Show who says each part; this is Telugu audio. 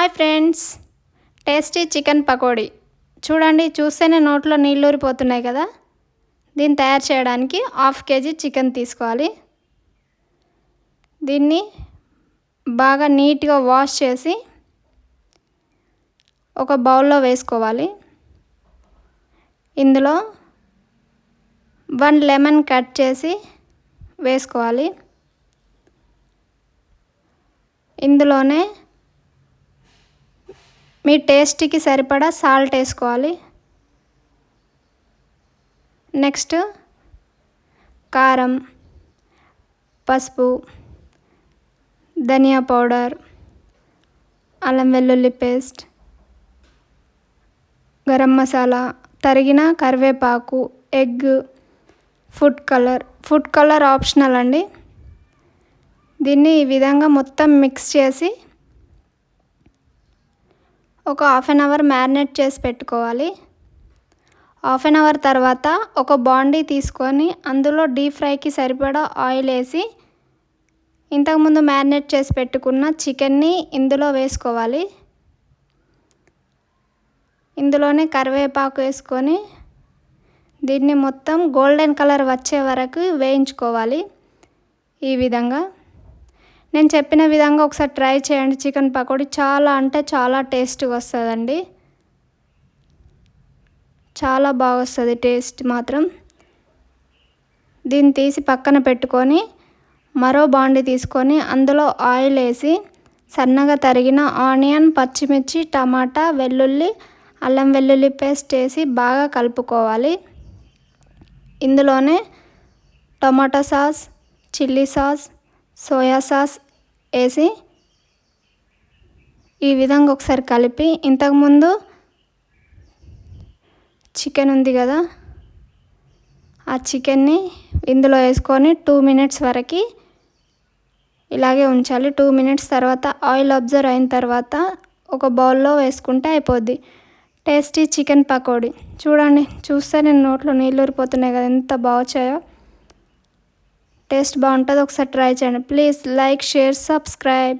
Speaker 1: Hi friends, tasty chicken pakodi చూడండి. చూస్తేనే నోట్లో నీళ్ళూరిపోతున్నాయి కదా. దీన్ని తయారు చేయడానికి 1/2 kg చికెన్ తీసుకోవాలి. దీన్ని బాగా నీట్గా వాష్ చేసి ఒక బౌల్లో వేసుకోవాలి. ఇందులో 1 లెమన్ కట్ చేసి వేసుకోవాలి. ఇందులోనే మీ టేస్ట్కి సరిపడా సాల్ట్ వేసుకోవాలి. నెక్స్ట్ కారం, పసుపు, ధనియా పౌడర్, అల్లం వెల్లుల్లి పేస్ట్, గరం మసాలా, తరిగిన కరివేపాకు, ఎగ్, ఫుడ్ కలర్ ఆప్షనల్ అండి. దీన్ని ఈ విధంగా మొత్తం మిక్స్ చేసి ఒక 1/2 అవర్ మ్యారినేట్ చేసి పెట్టుకోవాలి. 1/2 అవర్ తర్వాత ఒక బాండీ తీసుకొని అందులో డీప్ ఫ్రైకి సరిపడా ఆయిల్ వేసి ఇంతకుముందు మ్యారినేట్ చేసి పెట్టుకున్న చికెన్ని ఇందులో వేసుకోవాలి. ఇందులోనే కరివేపాకు వేసుకొని దీన్ని మొత్తం గోల్డెన్ కలర్ వచ్చే వరకు వేయించుకోవాలి. ఈ విధంగా నేను చెప్పిన విధంగా ఒకసారి ట్రై చేయండి. చికెన్ పకోడీ చాలా అంటే చాలా టేస్ట్గా వస్తుందండి. చాలా బాగా వస్తుంది టేస్ట్ మాత్రం. దీన్ని తీసి పక్కన పెట్టుకొని మరో బాండీ తీసుకొని అందులో ఆయిల్ వేసి సన్నగా తరిగిన ఆనియన్, పచ్చిమిర్చి, టమాటా, వెల్లుల్లి, అల్లం వెల్లుల్లి పేస్ట్ వేసి బాగా కలుపుకోవాలి. ఇందులోనే టమాటా sauce, chilli sauce, soya sauce వేసి ఈ విధంగా ఒకసారి కలిపి ఇంతకుముందు చికెన్ ఉంది కదా, ఆ చికెన్ని ఇందులో వేసుకొని 2 minutes వరకు ఇలాగే ఉంచాలి. 2 minutes తర్వాత ఆయిల్ అబ్జర్వ్ అయిన తర్వాత ఒక బౌల్లో వేసుకుంటే అయిపోద్ది టేస్టీ చికెన్ పకోడీ. చూడండి, చూస్తే నేను నోట్లో నీళ్ళు ఊరిపోతున్నాయి కదా, ఎంత బాగా వచ్చాయో. టేస్ట్ బాగుంటుంది, ఒకసారి ట్రై చేయండి. Please like, share, subscribe.